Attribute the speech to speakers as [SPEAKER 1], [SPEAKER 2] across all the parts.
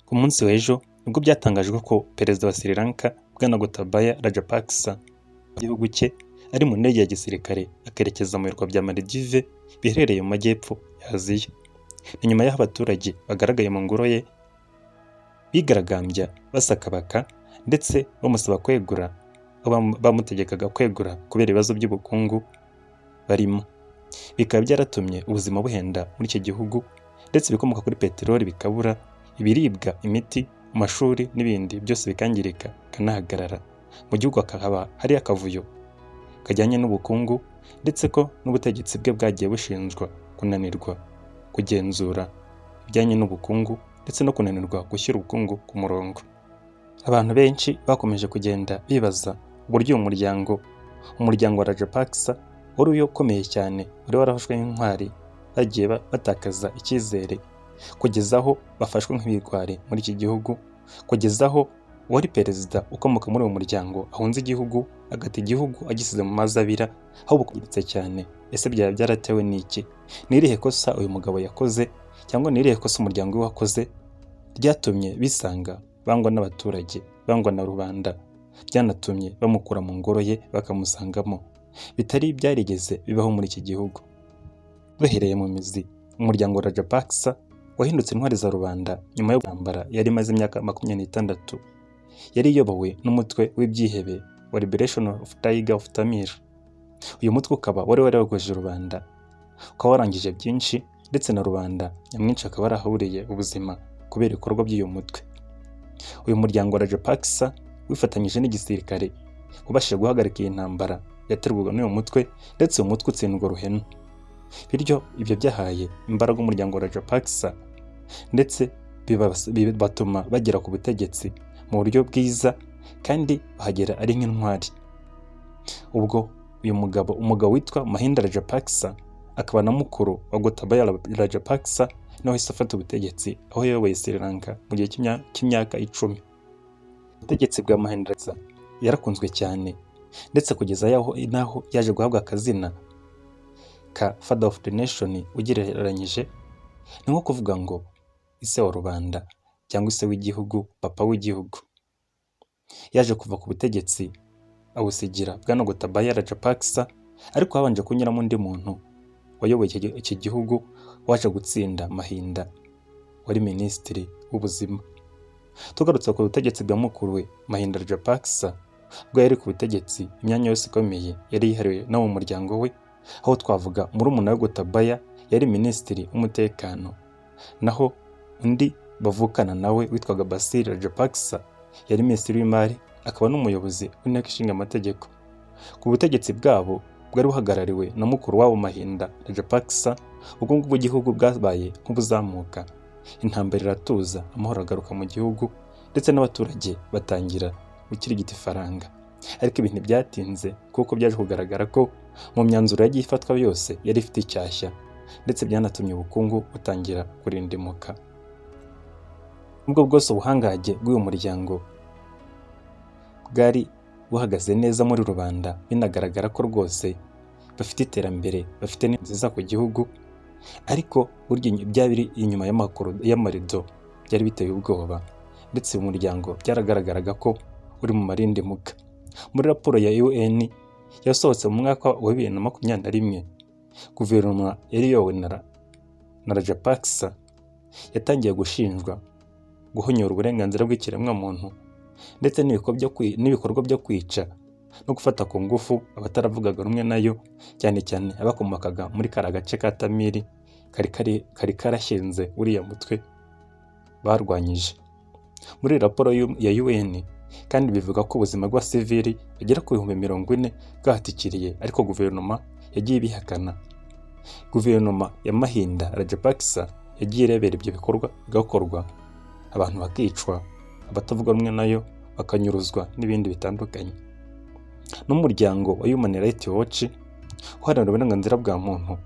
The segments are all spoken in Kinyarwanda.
[SPEAKER 1] Ku munsi w'ejo nibwo byatangajwe ko perezida wa Sri Lanka Bwana Gotabaya Rajapaksa mu gihugu cye ari mu ndege ya gisirikare akerekeza mu birwa bya Maldives biherereye mu majyepfo ya Aziya. Ni nyuma y'aho abaturage bagaragaye mu ngoro ye bigaragambya basakabaka ndetse bamusaba kwegura, bamutegekaga kwegura kubera ibibazo by'ubukungu barimo. Bikaba byaratumye ubuzima buhenda muri iki gihugu ndetse ibikomoka kuri peteroli bikabura, ibiribwa, imiti, amashuri n'ibindi byose bikangirika bikanahagarara. Mu gihugu hakaba hari akavuyo kajyanye n'ubukungu ndetse ko n'ubutegetsi bwe bwagiye bushinjwa kunanirwa kugenzura ibijyanye n'ubukungu ndetse no kunanirwa gushyira ubukungu ku murongo. Abantu benshi bakomeje kugenda bibaza uburyo umuryango wa Rajapaksa wari ukomeye cyane, wari warafashwe nk'intwari, bagiye batakaza icyizere kugeza aho bafashwe nk'ibigwari muri iki gihugu, kugeza aho uwari perezida ukomoka muri uwo muryango ahunze igihugu, agata igihugu agisize mu mazi abira, aho bukomeretsa cyane. Ese byaba byaratewe n'iki? Ni irihe kosa uyu mugabo yakoze cyangwa ni irihe kosa umuryango we wakoze ryatumye bisanga bangwa n'abaturage, bangwa na rubanda, byanatumye bamukura mu ngoro ye bakamusangamo, bitari byarigeze bibaho muri iki gihugu? Duhereye mu mizi, umuryango wa Rajapaksa wahindutse intwari za rubanda nyuma yo ntambara yari imaze imyaka 26. Yari iyobowe n'umutwe w'ibyihebe wa Liberation of Tiger of Tamil. Uyu mutwe ukaba wari warayogoje rubanda, ukaba warangije byinshi ndetse na rubanda nyamwinshi akaba yarahuriye ubuzima kubera ibikorwa by'uyu mutwe. Uyu muryango wa Rajapaksa wifatanyije n'igisirikare ubashije guhagarika iyi ntambara yaterwaga n'uyu mutwe, ndetse uyu mutwe utsindwa ruhenu. Bityo ibyo byahaye imbaraga umuryango wa Rajapaksa ndetse bibatuma bagera ku butegetsi mu buryo bwiza kandi bahagera ari nk'intwari. Ubwo uyu umugabo witwa Mahinda Rajapaksa akaba na mukuru wa Gotabaya Rajapaksa nawe yahise afata ubutegetsi, aho yayoboye Sri Lanka mu gihe cy'imyaka 10. Ubutegetsi bwa Mahinda Rajapaksa yarakunzwe cyane ndetse kugeza naho yaje guhabwa akazina ka Father of the Nation. Ugereranyije ni nko kuvuga ngo ise wa rubanda cyangwa ise w'igihugu, papa w'igihugu. Yaje kuva ku butegetsi abusigira Bwana Gotabaya Rajapaksa, ariko habanje kunyuramo undi muntu wayoboye iki gihugu waje gutsinda Mahinda, wari minisitiri w'ubuzima. Tugarutse ku butegetsi bwa mukuru we Mahinda Rajapaksa, ubwo yari ku butegetsi imyanya yose ikomeye yari yihariwe no mu muryango we, aho twavuga murumuna we Gotabaya yari minisitiri w'umutekano, naho undi bavukana nawe witwaga Basil Rajapaksa yari minisitiri w'imari, akaba n'umuyobozi w'inteko ishinga amategeko. Ku butegetsi bwabo bwari buhagarariwe na mukuru wabo Mahinda Rajapaksa, ubwo ngubwo igihugu bwabaye nk'ubuzamuka, intambara iratuza, amahoro agaruka mu gihugu ndetse n'abaturage batangira gukirigita ifaranga. Ariko ibintu byatinze kuko byaje kugaragara ko mu myanzuro yagiye ifatwa yose yari ifite icyashya, ndetse byanatumye ubukungu butangira kurindimuka. Nubwo bwose ubuhangage bw'uyu muryango bwari buhagaze neza muri rubanda, binagaragara ko rwose bafite iterambere, bafite nziza ku gihugu, ariko burya byari inyuma y'amarido byari biteye ubwoba, ndetse uyu muryango byaragaragaraga ko uri mu marindimuka. Muri raporo ya UN yasohotse mu mwaka wa 2021, guverinoma yari iyobowe na Rajapaksa yatangiye gushinjwa guhonyora uburenganzira bw'ikiremwamuntu ndetse n'ibikorwa byo kwica no gufata ku ngufu abataravugaga rumwe nayo, cyane cyane abakomokaga muri kara gace ka Tamil kari karashinze uriya mutwe barwanyije. Muri raporo ya UN kandi bivuga ko ubuzima bw'abasivili bagera ku 40,000 bwahatikiriye, ariko guverinoma yagiye ibihakana. Guverinoma ya Mahinda Rajapaksa yagiye irebera ibyo bikorwa bigakorwa, abantu bakicwa, abatavuga rumwe nayo bakanyuruzwa n'ibindi bitandukanye. N'umuryango wa Human Rights Watch uharanira uburenganzira bwa muntu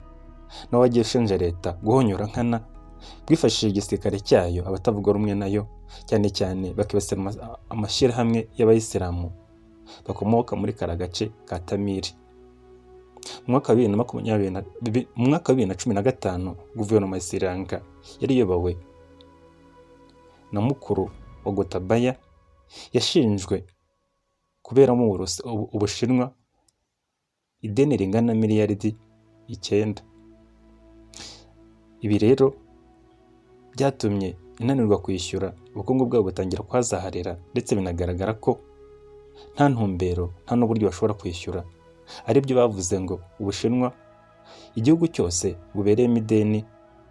[SPEAKER 1] nawe wagiye ushinja leta guhonyora nkana, bwifashishije igisirikare cyayo abatavuga rumwe nayo, cyane cyane bakibasira amashyirahamwe y'abayisilamu bakomoka muri kara gace ka Tamil. Mu mwaka wa 2015 guverinoma ya Sri Lanka yari iyobowe na mukuru wa Gotabaya yashinjwe kuberamo Ubushinwa ideni ringana na miliyaridi 9. Ibi rero byatumye inanirwa kwishyura, ubukungu bwabo butangira kwazaharira, ndetse binagaragara ko nta ntumbero nta n'uburyo bashobora kwishyura. Aribyo bavuze ngo Ubushinwa igihugu cyose bubereyemo ideni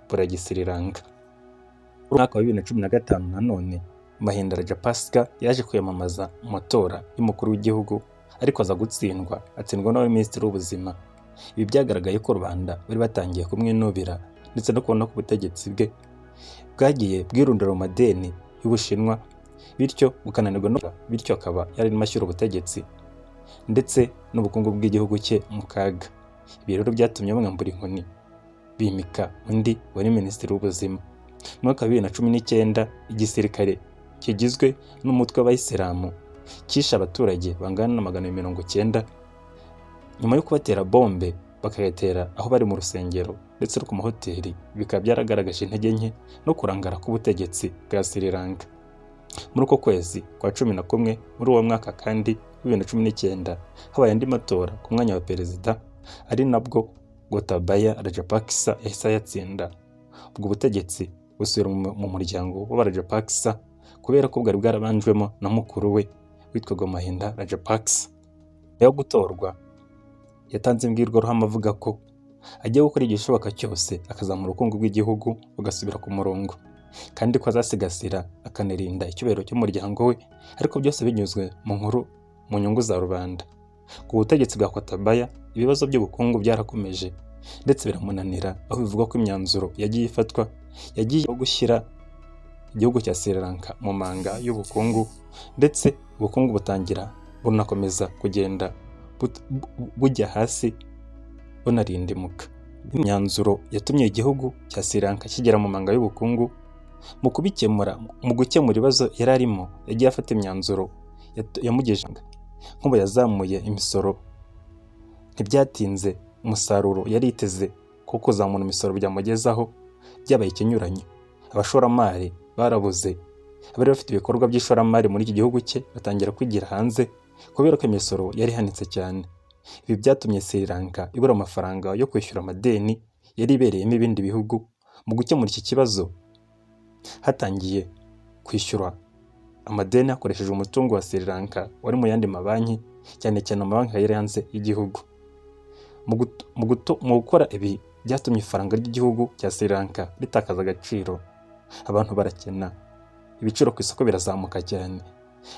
[SPEAKER 1] buragisiriranka. Mu mwaka wa 2015 nanone Mahinda Rajapaksa yaje kwiyamamaza mu matora y'umukuru w'igihugu, ariko aza gutsindwa, atsindwa n'uwari minisitiri w'ubuzima. Ibi byagaragaye ko rubanda bari batangiye kumwinubira, ndetse no kubona ko ubutegetsi bwe bwagiye bwirundira mu madeni y'Ubushinwa, bityo bukananirwa, bityo akaba yarimo ashyira ubutegetsi ndetse n'ubukungu bw'igihugu cye mu kaga. Ibi rero byatumye bamwambura inkoni, bimika undi wari minisitiri w'ubuzima. Mu mwaka wa 2019 igisirikare kigizwe n'umutwe w'abayisilamu cyishe abaturage bangana na 190 nyuma yo kubatera bombe, bakayatera aho bari mu rusengero ndetse no ku mahoteli. Bikaba byaragaragaje intege nke no kurangara k'ubutegetsi bwa Sri Lanka. Muri uko kwezi kwa 11 muri uwo mwaka kandi 2019 habaye andi matora ku mwanya wa perezida, ari nabwo Gotabaya Rajapaksa yahise ayatsinda. Ubwo butegetsi busubira mu muryango w'Abarajapaksa kubera ko bwari bwarabanjwemo na mukuru we witwaga Mahinda Rajapaksa. Yo gutorwa yatanze imbwirwaruhame avuga ko agiye gukora igishoboka cyose akazamura ubukungu bw'igihugu bugasubira ku murongo, kandi ko azasigasira akanirinda icyubahiro cy'umuryango we, ariko byose binyuzwe mu nyungu za rubanda. Ku butegetsi bwa Gotabaya ibibazo by'ubukungu byarakomeje ndetse biramunanira, aho bivugwa ko imyanzuro yagiye ifatwa yagiye gushyira igihugu cya Sri Lanka mu manga y'ubukungu, ndetse ubukungu butangira bunakomeza kugenda bujya hasi bunarindimuka. Imyanzuro yatumye igihugu cya Sri Lanka kigera mu manga y'ubukungu. Mu gukemura ibibazo yari arimo, yagiye afata imyanzuro yamugejeje nk'ubu yazamuye imisoro. Ntibyatinze umusaruro yari yiteze ko kuzamura imisoro byamugezaho byabaye ikinyuranyo. Abashoramari barabuze, abari bafite ibikorwa by'ishoramari muri iki gihugu cye batangira kwigira hanze kubera ko imisoro yari ihanitse cyane. Ibi byatumye Sri Lanka ibura amafaranga yo kwishyura amadeni yari ibereyemo ibindi bihugu. Mu gukemura iki kibazo hatangiye kwishyura amadeni hakoresheje umutungo wa Sri Lanka wari mu yandi mabanki, cyane cyane amabanki yari hanze y'igihugu. Mu gukora ibi byatumye ifaranga ry'igihugu cya Sri Lanka ritakaza agaciro. Abantu barakena, ibiciro ku isoko birazamuka cyane,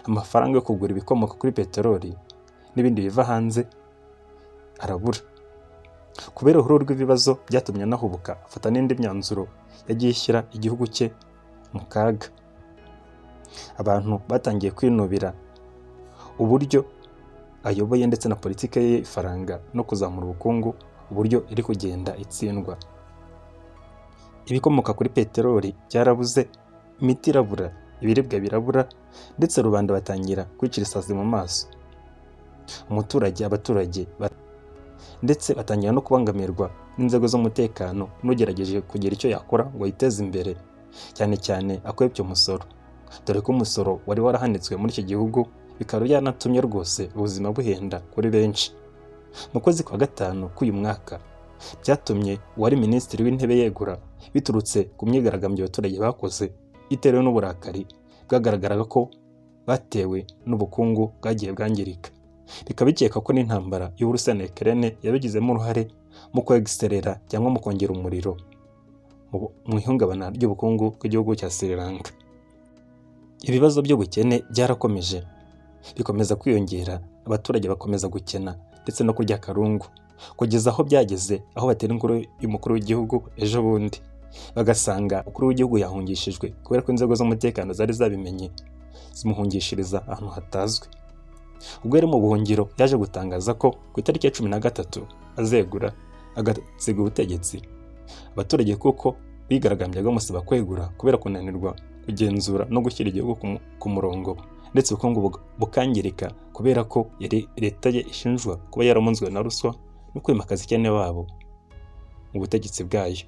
[SPEAKER 1] amafaranga yo kugura ibikomoka kuri peteroli n'ibindi biva hanze arabura. Kubera uruhuri rw'ibibazo byatumye anahubuka, afata n'indi myanzuro yagiye ishyira igihugu cye mu kaga. Abantu batangiye kwinubira uburyo ayoboye ndetse na politiki ye ifaranga no kuzamura ubukungu, uburyo iri kugenda itsindwa. Ibikomoka kuri peteroli byarabuze, imiti irabura, ibiribwa birabura, ndetse rubanda batangira kwicira isazi mu maso. Abaturage ndetse batangira no kubangamirwa n'inzego z'umutekano n'ugerageje kugira icyo yakora ngo yiteze imbere, cyane cyane akwebye umusoro, dore ko umusoro wari warahanitswe muri iki gihugu, bikaba byanatumye rwose ubuzima buhenda kuri benshi. Mu kwezi kwa gatanu k'uyu mwaka byatumye uwari minisitiri w'intebe yegura, biturutse ku myigaragambyo abaturage bakoze itewe n'uburakari bwagaragaraga ko batewe n'ubukungu bwagiye bwangirika. Bikaba bikeka ko n'intambara y'Uburusiya na Ukraine yabigizemo uruhare mu kwegiserera cyangwa mu kongera umuriro mu ihungabana ry'ubukungu bw'igihugu cya Sri Lanka. Ibibazo by'ubukene byarakomeje, bikomeza kwiyongera, abaturage bakomeza gukena ndetse no kurya akarungu, kugeza aho byageze aho batera inkuru y'umukuru w'igihugu ejo bundi, bagasanga umukuru w'igihugu yahungishijwe kubera ko inzego z'umutekano zari zabimenye zimuhungishiriza ahantu hatazwi. Ubwo yari mu buhungiro yaje gutangaza ko ku itariki ya 13 azegura agasiga ubutegetsi. Abaturage kuko bigaragambyaga bamusaba kwegura kubera kunanirwa kugenzura no gushyira igihugu ku murongo, ndetse ubukungu bukangirika kubera ko yari leta ye ishinjwa kuba yaramunzwe na ruswa no kwimakaza icyene wabo mu butegetsi bwayo.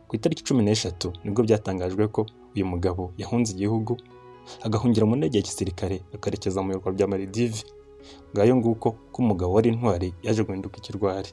[SPEAKER 1] Ku itariki 13 nibwo byatangajwe ko uyu mugabo yahunze igihugu agahungira mu ndege ya gisirikare akerekeza mu birwa bya Maldives. Ngayo nguko ko umugabo wari intwari yaje guhinduka ikirwari.